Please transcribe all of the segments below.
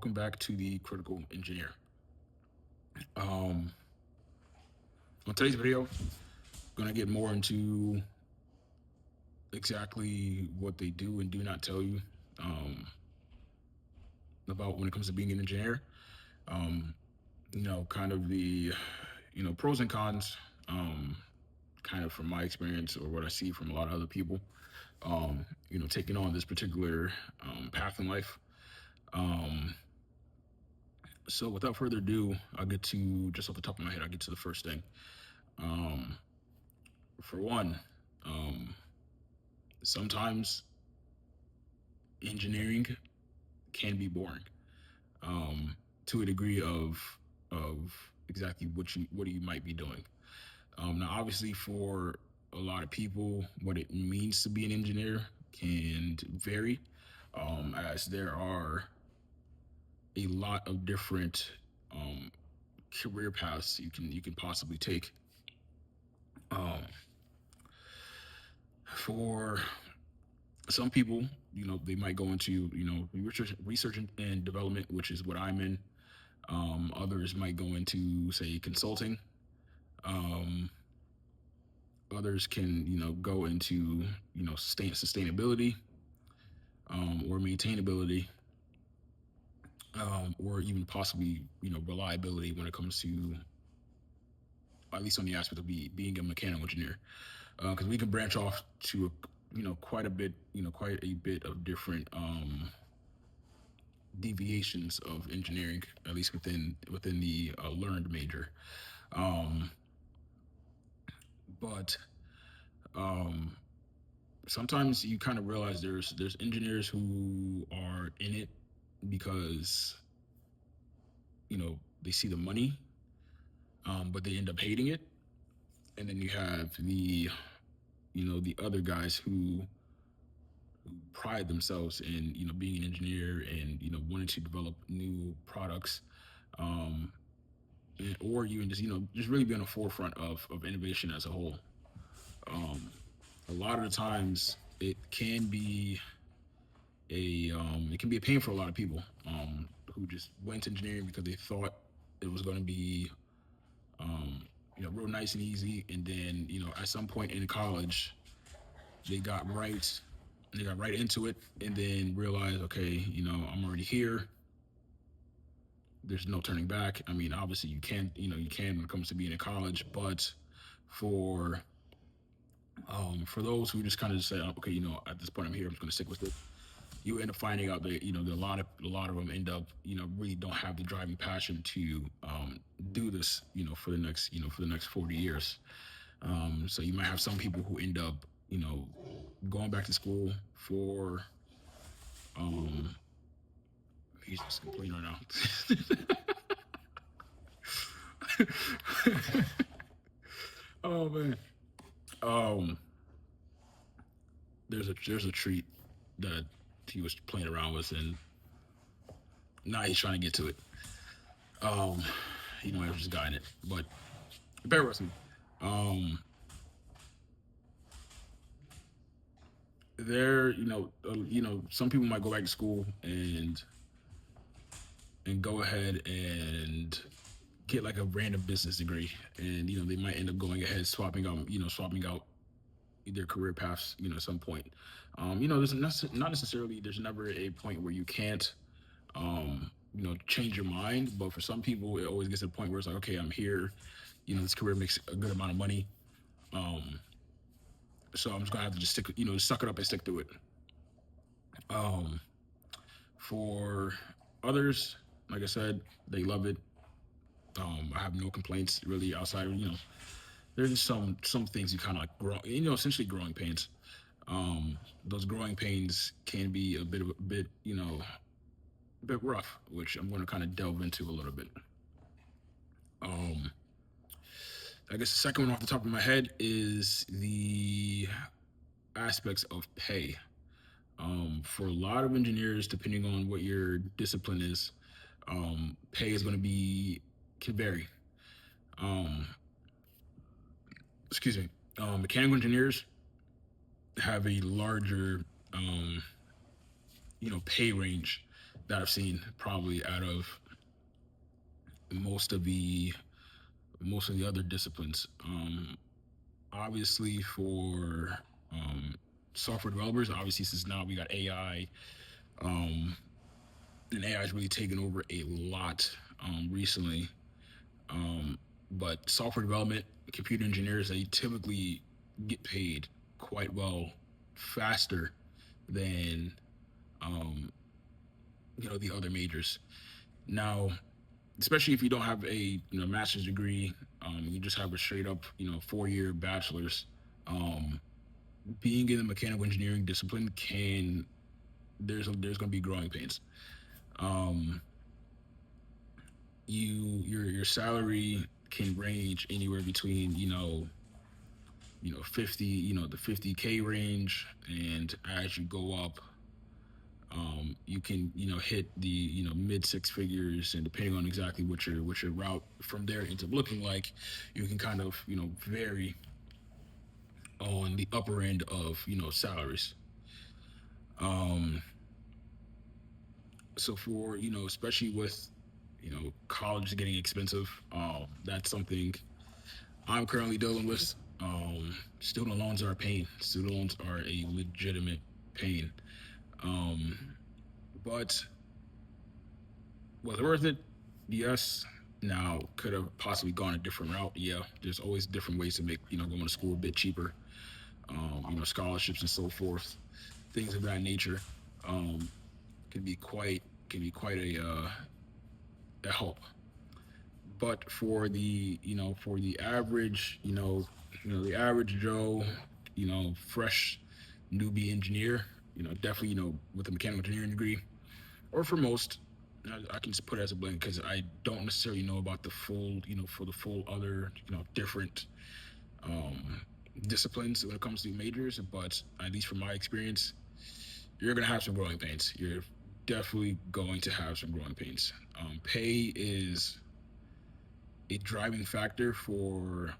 welcome back to the Critical Engineer. Um, on today's video, gonna get more into exactly what they do and do not tell you um, about when it comes to being an engineer. Um, kind of the pros and cons. Um, kind of from my experience or what I see from a lot of other people. Taking on this particular path in life. Um, so without further ado, I'll get to just off the top of my head. I'll get to the first thing. Um, for one, um, sometimes engineering can be boring to a degree of exactly what you might be doing. Now, obviously, for a lot of people, what it means to be an engineer can vary, as there are a lot of different um, career paths you can possibly take. Um, for some people, they might go into research and development, which is what I'm in. Others might go into, say, consulting. Um, Others can go into sustainability, or maintainability, or even possibly reliability when it comes to, at least on the aspect of being a mechanical engineer, because we can branch off to quite a bit, quite a bit of different deviations of engineering, at least within the learned major. Um, but um, Sometimes you kind of realize there's engineers who are in it because they see the money, but they end up hating it. And then you have the other guys who pride themselves in being an engineer and wanting to develop new products, um, or even just really be on the forefront of innovation as a whole. Um, a lot of the times it can be a pain for a lot of people who just went to engineering because they thought it was going to be um, real nice and easy, and then at some point in college they got right they got right into it, and then realized, okay, I'm already here. There's no turning back. I mean, obviously you can when it comes to being in college, but for for those who just kind of just say, okay, at this point I'm here, I'm just going to stick with it. You end up finding out that that a lot of them end up really don't have the driving passion to do this for the next 40 years. So you might have some people who end up going back to school for um he's just complaining right now. Oh man. um there's a treat that he was playing around with, and now he's trying to get to it. um he might have just gotten it, but bear with me. um there some people might go back to school and go ahead and get like a random business degree, and they might end up going ahead swapping out their career paths at some point. There's not necessarily, there's never a point where you can't change your mind, but for some people it always gets to the point where it's like, okay, I'm here, this career makes a good amount of money, um so I'm just gonna have to just suck it up and stick through it. um for others, like I said, they love it. I have no complaints really, outside of there's just some things you kind of like grow, essentially growing pains. Those growing pains can be a bit rough, which I'm going to kind of delve into a little bit. um I guess the second one off the top of my head is the aspects of pay. For a lot of engineers, depending on what your discipline is, pay is going to be can vary. um Excuse me. Mechanical engineers have a larger, um, pay range that I've seen probably out of most of the most of the other disciplines. Obviously, for um, software developers, obviously since now we got AI, um, and AI has really taken over a lot recently. Um, but software development, computer engineers, they typically get paid quite well, faster than the other majors. Now, especially if you don't have a master's degree, you just have a straight up 4-year bachelor's. Um, Being in the mechanical engineering discipline can there's going to be growing pains. Um, your salary can range anywhere between 50 the 50K range, and as you go up, you can hit the mid six figures, and depending on exactly what your route from there ends up looking like, you can kind of vary on the upper end of salaries. um so for especially with college getting expensive, that's something I'm currently dealing with. Student loans are a pain. Student loans are a legitimate pain. um but was it worth it? Yes. Now, could have possibly gone a different route. Yeah, there's always different ways to make going to school a bit cheaper. Scholarships and so forth, things of that nature. Um, can be quite a help. But for the average the average Joe, fresh newbie engineer, definitely with a mechanical engineering degree, or for most, I can just put it as a blend because I don't necessarily know about the full, for the full other, different um, disciplines when it comes to majors. But at least from my experience, you're gonna have some growing pains. You're definitely going to have some growing pains. Pay is a driving factor for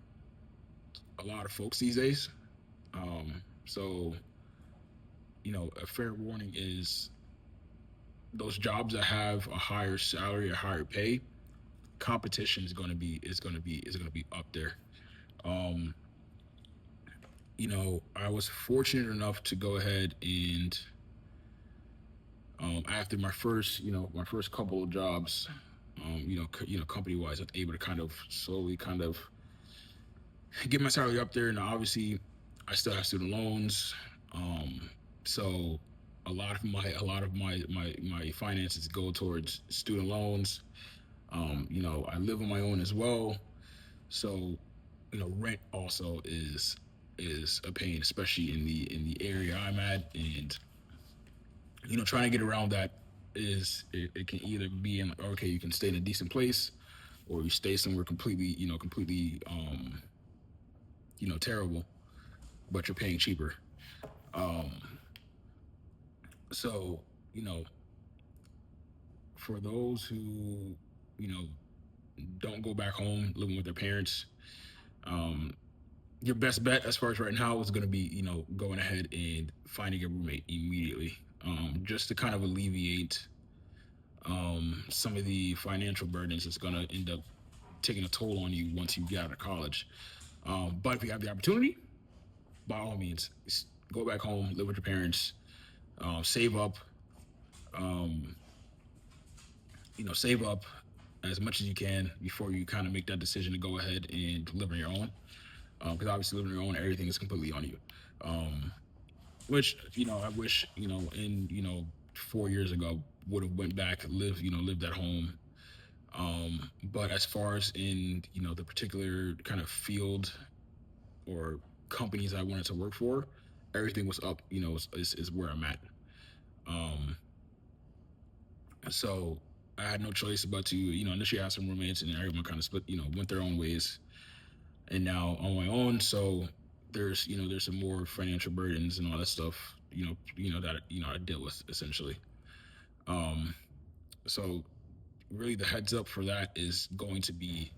a lot of folks these days. So, a fair warning is those jobs that have a higher salary, a higher pay, competition is going to be up there. Um, I was fortunate enough to go ahead and after my first couple of jobs, company wise, I was able to kind of slowly kind of get my salary up there. Now, obviously, I still have student loans, so a lot of my finances go towards student loans. I live on my own as well, so rent also is a pain, especially in the area I'm at, and trying to get around that it can either be in, okay, you can stay in a decent place, or you stay somewhere completely terrible, but you're paying cheaper. Um, so you know for those who you know don't go back home living with their parents, um, your best bet as far as right now is going to be going ahead and finding a roommate immediately, just to kind of alleviate some of the financial burdens that's going to end up taking a toll on you once you get out of college. But if you have the opportunity, by all means, go back home, live with your parents, save up, um, save up as much as you can before you kind of make that decision to go ahead and live on your own. Because obviously, living on your own, everything is completely on you. Um, which I wish in 4 years ago would have went back, lived at home. But as far as in the particular kind of field or companies I wanted to work for, everything was up. Is where I'm at. Um, so I had no choice but to initially have some roommates, and then everyone kind of split, went their own ways, and now on my own. So there's some more financial burdens and all that stuff. That I deal with essentially. Um, so really, the heads up for that is going to be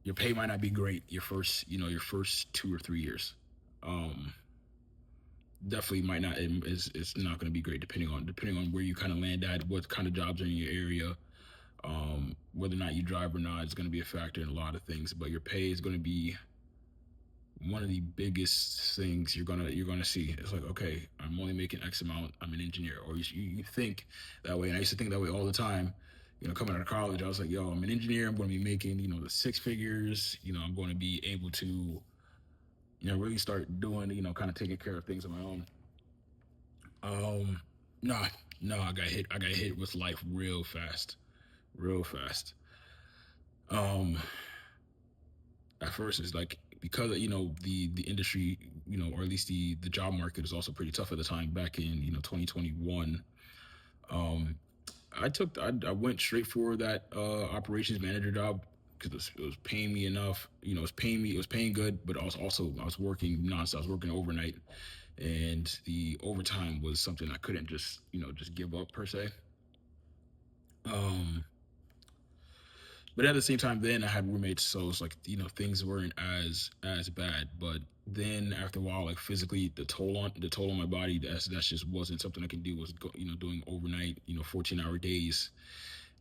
your pay might not be great your first 2 or 3 years. Um, definitely might not is it's not going to be great depending on where you kind of land at, what kind of jobs are in your area, whether or not you drive or not is going to be a factor in a lot of things. But your pay is going to be one of the biggest things you're gonna see. It's like, okay, I'm only making X amount. I'm an engineer, or you think that way. And I used to think that way all the time. Coming out of college, I was like, yo, I'm an engineer. I'm going to be making the six figures. I'm going to be able to really start doing kind of taking care of things on my own. Um, nah, no, I got hit. I got hit with life real fast, real fast. Um, at first it's like because the industry or at least the job market is also pretty tough at the time back in 2021. um I went straight for that operations manager job because it was paying me enough. It was paying good, but also I was working nonstop. I was working overnight, and the overtime was something I couldn't just give up per se. um but at the same time, then I had roommates, so it's like things weren't as bad. But then after a while, like physically, the toll on my body, that's just wasn't something I could do. Was doing overnight, 14-hour days,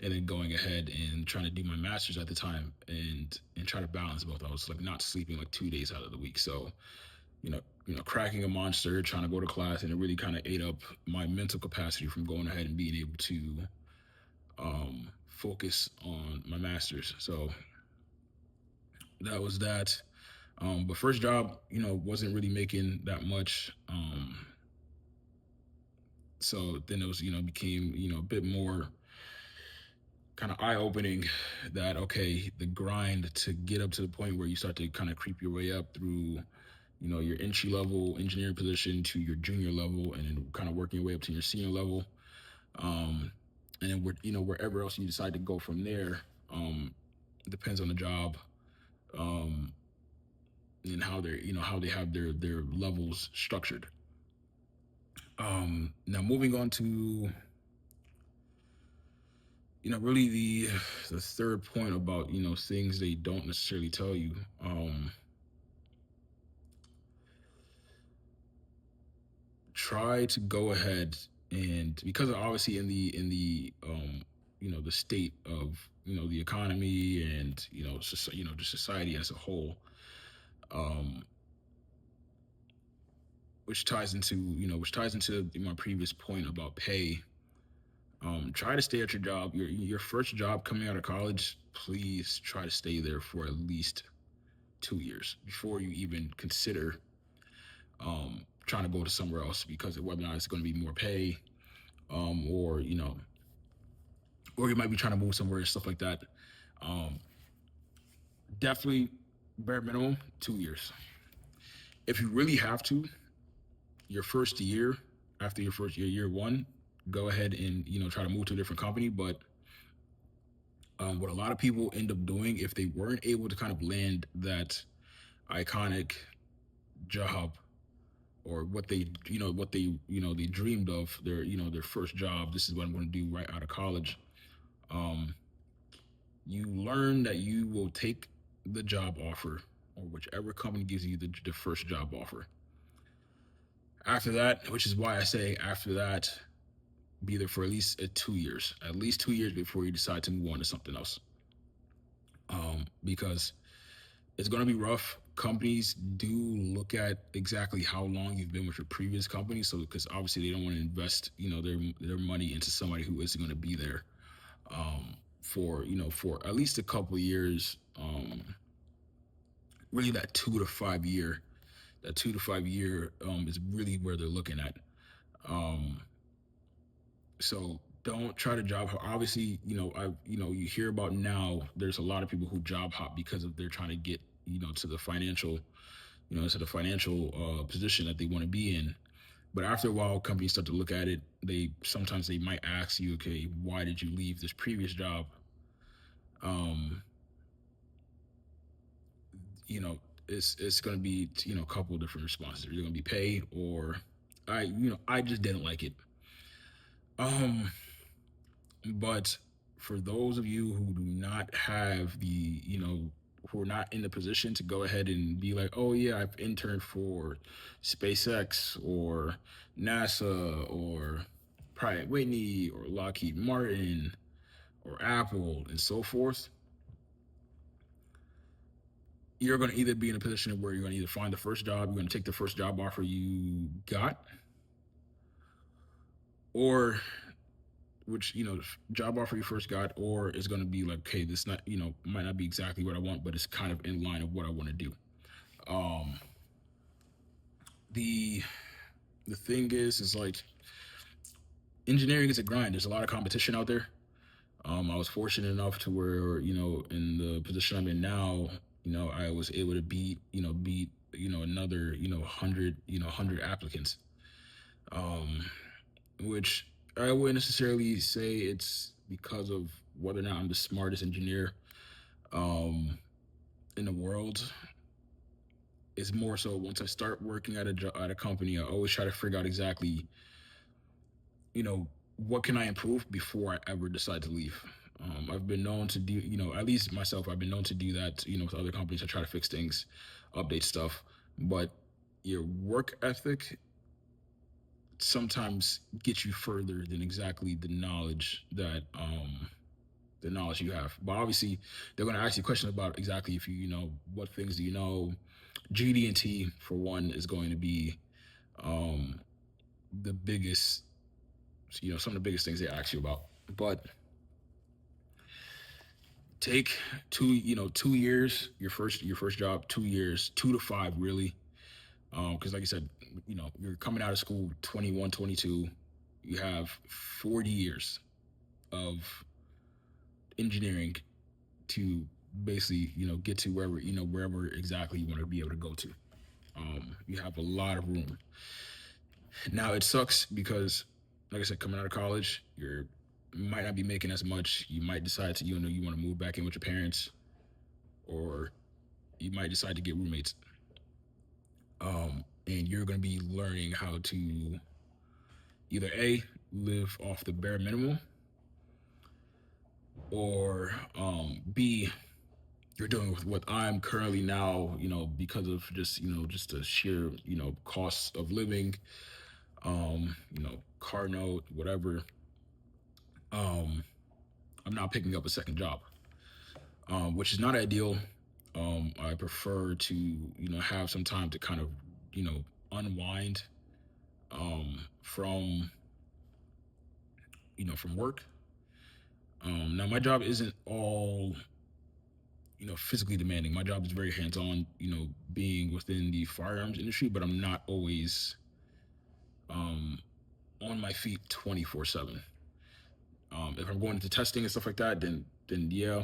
and then going ahead and trying to do my master's at the time, and try to balance both. I was like not sleeping like 2 days out of the week, so cracking a monster, trying to go to class, and it really kind of ate up my mental capacity from going ahead and being able to focus on my master's. So that was that. But first job, wasn't really making that much. So then it was, became, a bit more kind of eye opening that, okay, the grind to get up to the point where you start to kind of creep your way up through, your entry level engineering position to your junior level, and then kind of working your way up to your senior level. Um, and then, wherever else you decide to go from there, it depends on the job. Um, and how they have their levels structured. Now moving on to really the third point about things they don't necessarily tell you. Try to go ahead, and because obviously in the state of the economy, and just society as a whole, um which ties into my previous point about pay. Try to stay at your job. Your first job coming out of college, please try to stay there for at least 2 years before you even consider trying to go to somewhere else, because of whether or not it's going to be more pay, or or you might be trying to move somewhere and stuff like that. Um, Definitely bare minimum 2 years. If you really have to, your first year, after your first year one, go ahead and try to move to a different company. But what a lot of people end up doing, if they weren't able to kind of land that iconic job, or what they dreamed of, their first job, this is what I'm going to do right out of college. um you learn that you will take the job offer, or whichever company gives you the first job offer. After that, which is why I say after that, be there for at least 2 years before you decide to move on to something else. Because it's going to be rough. Companies do look at exactly how long you've been with your previous company, so because obviously they don't want to invest their money into somebody who isn't going to be there for at least a couple of years. Really, that 2 to 5 year is really where they're looking at. um so don't try to job hop. Obviously, you hear about now, there's a lot of people who job hop because of they're trying to get to the financial position that they want to be in. But after a while, companies start to look at it. They might ask you, okay, why did you leave this previous job? um you know it's going to be a couple of different responses. You're going to be pay, or I just didn't like it. um but for those of you who do not have the who are not in the position to go ahead and be like, oh yeah, I've interned for SpaceX or NASA or Pratt Whitney or Lockheed Martin or Apple and so forth. You're going to either be in a position where you're going to either find the first job, you're going to take the first job offer you got, or which job offer you first got, or it's going to be like, okay, this not might not be exactly what I want, but it's kind of in line of what I want to do. Um, the the thing is like engineering is a grind. There's a lot of competition out there. I was fortunate enough to where in the position I'm in now, I was able to beat another 100 applicants, um, which I wouldn't necessarily say it's because of whether or not I'm the smartest engineer um, in the world. It's more so once I start working at a company, I always try to figure out exactly what can I improve before I ever decide to leave. I've been known to do, at least myself, I've been known to do that, with other companies. I try to fix things, update stuff, but your work ethic sometimes gets you further than exactly the knowledge you have. But obviously, they're going to ask you questions about exactly if what things do you know. GD&T for one is going to be um, the biggest, some of the biggest things they ask you about. But take 2 years, your first job, 2 years, 2 to 5 really, because like I said, you're coming out of school 21, 22, you have 40 years of engineering to basically get to wherever exactly you want to be able to go to. You have a lot of room. Now it sucks because, like I said, coming out of college, you might not be making as much. You might decide to you want to move back in with your parents, or you might decide to get roommates. And you're going to be learning how to either A, live off the bare minimum, or B, you're doing with what I'm currently now, because of just the sheer, costs of living, car note, whatever. Um, I'm now picking up a second job, which is not ideal. I prefer to, have some time to kind of, unwind from, from work. Now my job isn't all physically demanding. My job is very hands-on, being within the firearms industry, but I'm not always um, on my feet 24/7. If I'm going into testing and stuff like that, then yeah.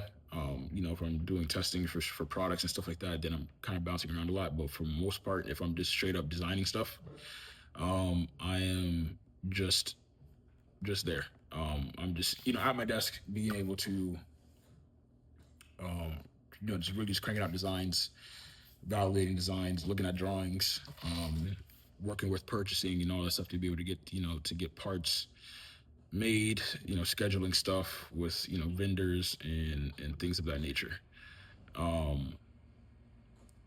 If I'm doing testing for products and stuff like that, then I'm kind of bouncing around a lot. But for the most part, if I'm just straight up designing stuff, I am just there. I'm just at my desk, being able to um, just really just cranking out designs, validating designs, looking at drawings, working with purchasing and all that stuff to be able to get parts made, scheduling stuff with vendors and things of that nature. Um,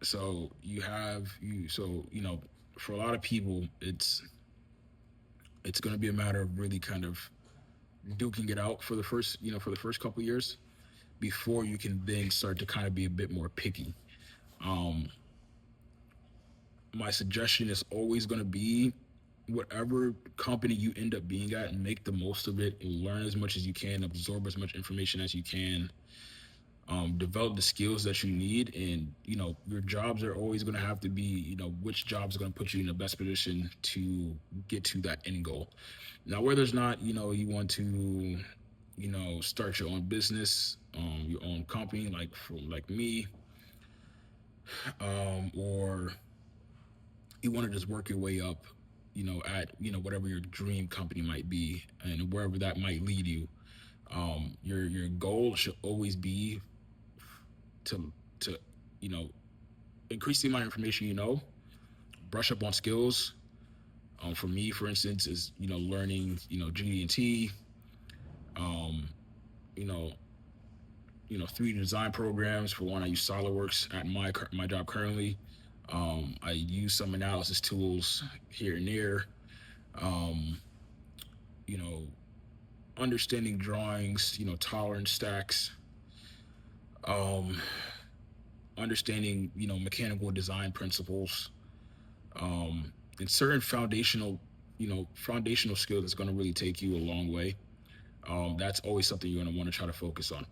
so for a lot of people, it's going to be a matter of really kind of duking it out for the first couple years before you can then start to kind of be a bit more picky. Um, my suggestion is always going to be whatever company you end up being at, make the most of it, learn as much as you can, absorb as much information as you can, develop the skills that you need. And your jobs are always going to have to be which jobs are going to put you in the best position to get to that end goal. Now whether it's not you want to start your own business, your own company, like me, or you want to just work your way up, at whatever your dream company might be, and wherever that might lead you. Your goal should always be to you know increase the amount of information brush up on skills. For me, for instance, is learning GD&T, um, you know 3 design programs. For one, I use SolidWorks at my job currently. I use some analysis tools here and there. Um, you know, Understanding drawings, tolerance stacks, um, understanding, mechanical design principles, and certain foundational skills that's going to really take you a long way. That's always something you're going to want to try to focus on.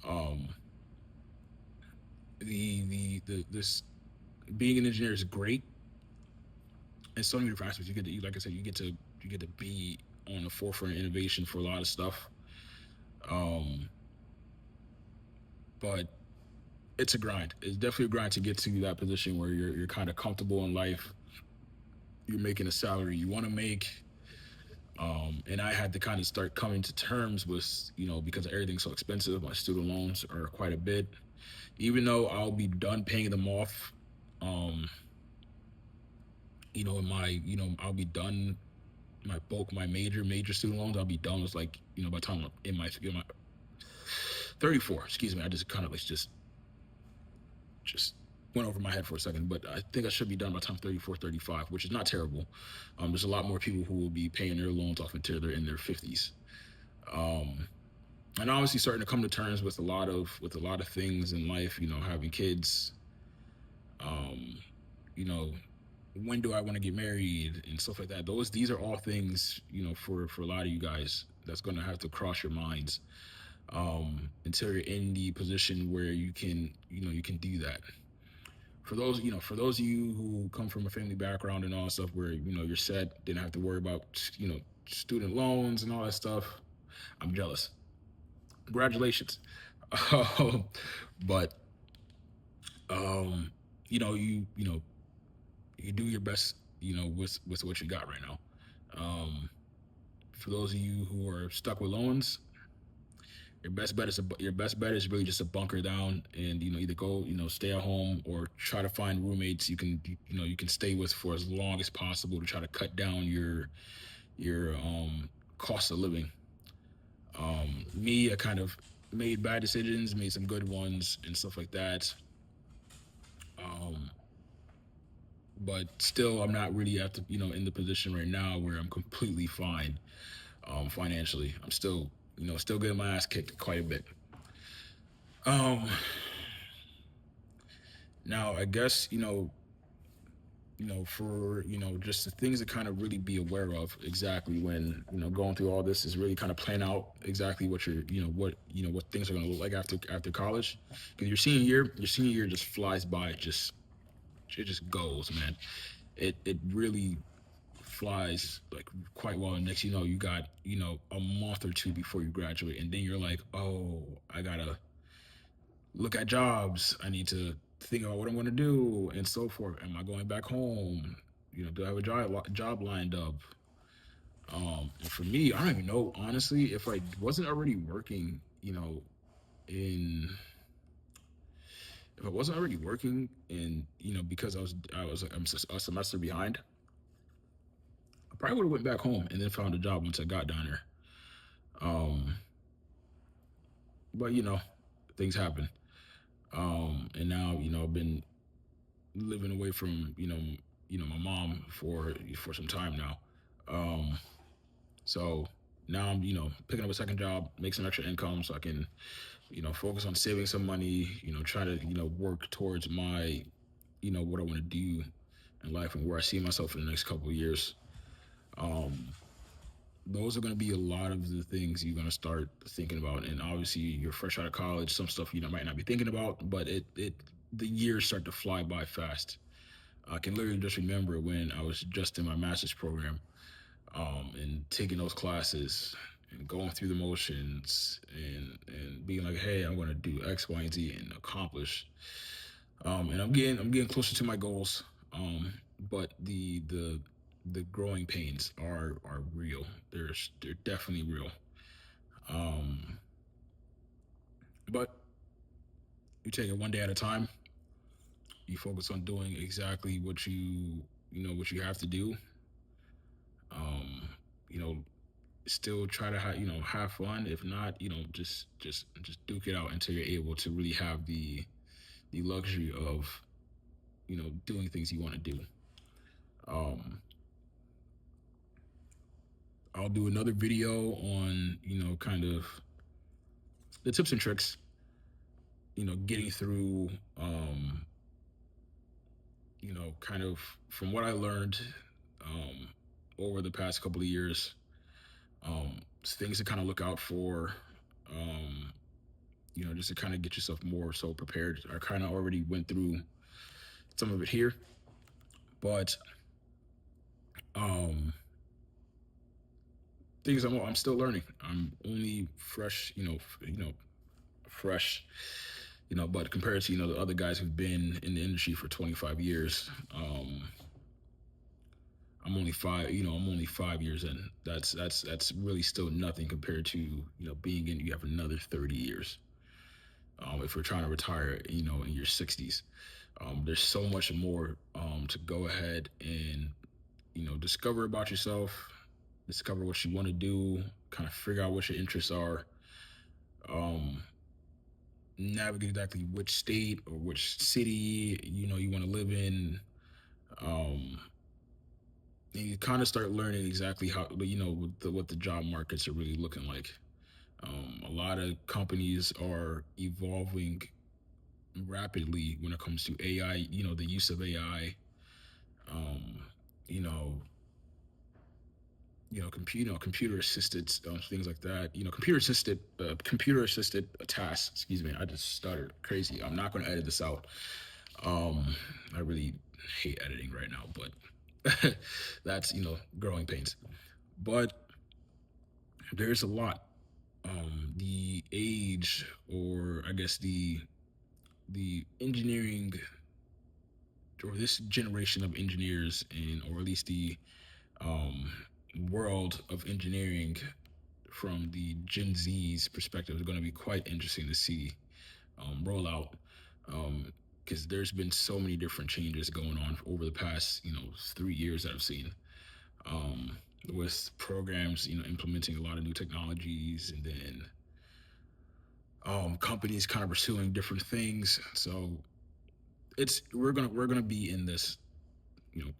Um, the this Being an engineer is great in so many different aspects. Like I said, you get to be on the forefront of innovation for a lot of stuff. Um, but it's a grind. It's definitely a grind to get to that position where you're kind of comfortable in life. You're making a salary you want to make. And I had to kind of start coming to terms with, because everything's so expensive, my student loans are quite a bit. Even though I'll be done paying them off, um, I'll be done my major student loans. I'll be done with, like, by the time I'm in my 34. Excuse me, I just kind of like just went over my head for a second, but I think I should be done by the time 34, 35, which is not terrible. There's a lot more people who will be paying their loans off until they're in their 50s. Um, and obviously starting to come to terms with a lot of things in life, having kids, um, you know, when do I want to get married and stuff like that. These are all things, for a lot of you guys that's going to have to cross your minds, until you're in the position where you can do that. For those of you who come from a family background and all that stuff where you're set, didn't have to worry about student loans and all that stuff, I'm jealous. Congratulations. Um, but um, you do your best, with what you got right now. Um, for those of you who are stuck with loans, your best bet is really just to bunker down and either go, stay at home, or try to find roommates you can stay with for as long as possible to try to cut down your cost of living. Me, I kind of made bad decisions, made some good ones and stuff like that. Um, but still, I'm not really at the in the position right now where I'm completely fine, financially. I'm still getting my ass kicked quite a bit. Um, Now, I guess, for just the things to kind of really be aware of exactly when going through all this is really kind of plan out exactly what things are going to look like after college. Because your senior year just flies by. It just goes, man. It really flies like quite well. And next, you got a month or two before you graduate, and then you're like, oh, I gotta look at jobs. I need to think about what I'm going to do and so forth. Am I going back home? Do I have a job lined up? And for me, I don't even know honestly if I wasn't already working. In If I wasn't already working, and because I'm a semester behind, I probably would have went back home and then found a job once I got down there. Um, but things happen. And now I've been living away from my mom for some time now. Um, so now I'm picking up a second job, make some extra income so I can focus on saving some money. Try to work towards my what I want to do in life and where I see myself in the next couple of years. Um, those are going to be a lot of the things you're going to start thinking about. And obviously, you're fresh out of college. Some stuff might not be thinking about, but the years start to fly by fast. I can literally just remember when I was just in my master's program, and taking those classes and going through the motions and being like, hey, I'm going to do X, Y, and Z and accomplish. And I'm getting closer to my goals. But the growing pains are real. They're definitely real. Um, but you take it one day at a time. You focus on doing exactly what you have to do. Um, you know, still try to have fun. If not, just duke it out until you're able to really have the luxury of doing things you want to do. Um, I'll do another video on kind of the tips and tricks, getting through, kind of from what I learned um, over the past couple of years, things to kind of look out for, um, just to kind of get yourself more so prepared. I kind of already went through some of it here, but um, things I'm still learning. I'm only fresh, fresh, but compared to the other guys who've been in the industry for 25 years, I'm only 5 years in. That's really still nothing compared to being in. You have another 30 years. If we're trying to retire, in your 60s, there's so much more to go ahead and discover about yourself, discover what you want to do, kind of figure out what your interests are, um, navigate exactly which state or which city you want to live in. Um, and you kind of start learning exactly how what the job markets are really looking like. A lot of companies are evolving rapidly when it comes to AI. The use of AI. Um, you know, computer assisted things like that. Computer assisted tasks. Excuse me, I just stuttered crazy. I'm not going to edit this out. I really hate editing right now, but that's growing pains. But there's a lot. The age, or I guess the engineering, or this generation of engineers, and or at least the um, world of engineering from the Gen Z's perspective is going to be quite interesting to see roll out, because there's been so many different changes going on over the past 3 years that I've seen, with programs implementing a lot of new technologies, and then companies kind of pursuing different things. So we're gonna be in this, you know,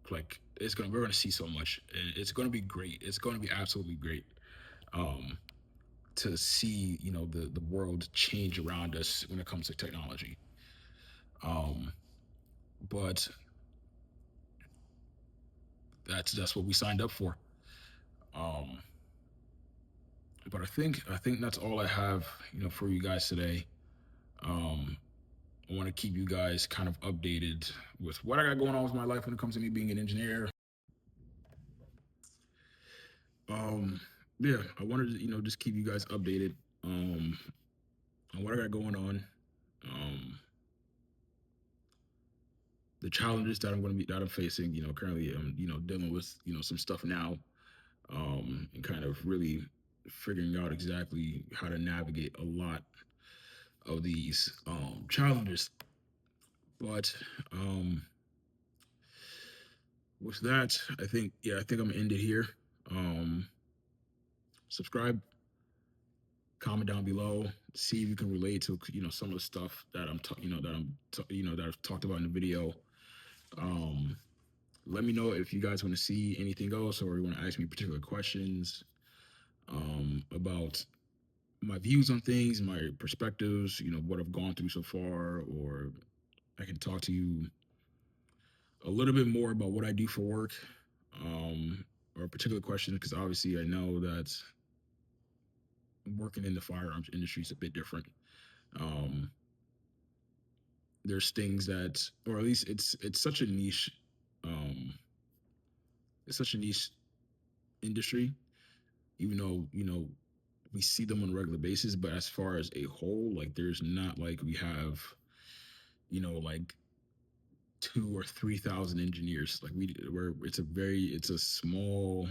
like we're gonna see so much, and it's gonna be great. It's gonna be absolutely great. Um, to see the world change around us when it comes to technology. Um, but that's what we signed up for. Um, but I think that's all I have for you guys today. Um, I want to keep you guys kind of updated with what I got going on with my life when it comes to me being an engineer. Um, yeah, I wanted to just keep you guys updated on what I got going on. Um, the challenges that I'm facing. Currently I'm dealing with some stuff now, and kind of really figuring out exactly how to navigate a lot of these challenges. But with that, I think I'm gonna end it here. Um, Subscribe, comment down below, see if you can relate to some of the stuff that that I've talked about in the video. Um, Let me know if you guys want to see anything else, or you want to ask me particular questions about my views on things, my perspectives, what I've gone through so far, or I can talk to you a little bit more about what I do for work, or particular questions, because obviously I know that working in the firearms industry is a bit different. Um, there's things that, or at least it's such a niche, um, it's such a niche industry, even though we see them on a regular basis. But as far as a whole, like there's not like we have, like 2 or 3 thousand engineers. Like it's a small,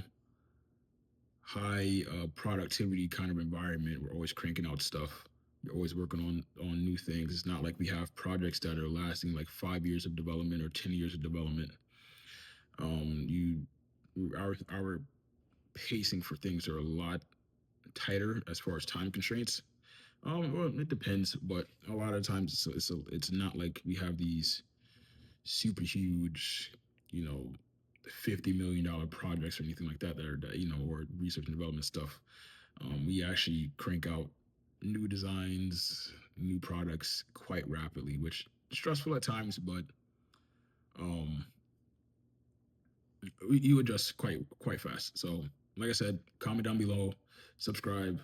high productivity kind of environment. We're always cranking out stuff. We're always working on new things. It's not like we have projects that are lasting like 5 years of development or 10 years of development. You our pacing for things are a lot tighter as far as time constraints. Well, it depends, but a lot of times it's not like we have these super huge, you know, $50 million projects or anything like that that are or research and development stuff. We actually crank out new designs, new products quite rapidly, which is stressful at times, but um, you adjust quite fast. So, like I said, comment down below, subscribe.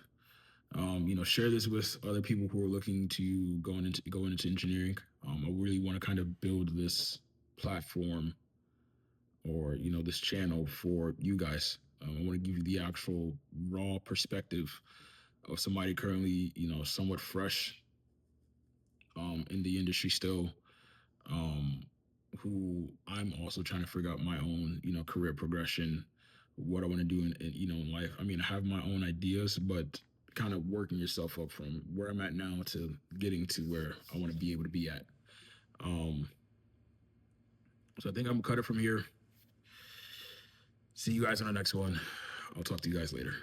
Share this with other people who are looking to go into engineering. I really want to kind of build this platform or this channel for you guys. I want to give you the actual raw perspective of somebody currently somewhat fresh in the industry still, um, who I'm also trying to figure out my own career progression, what I want to do in life. I mean, I have my own ideas, but kind of working yourself up from where I'm at now to getting to where I want to be able to be at. Um, so I think I'm gonna cut it from here. See you guys on the next one. I'll talk to you guys later.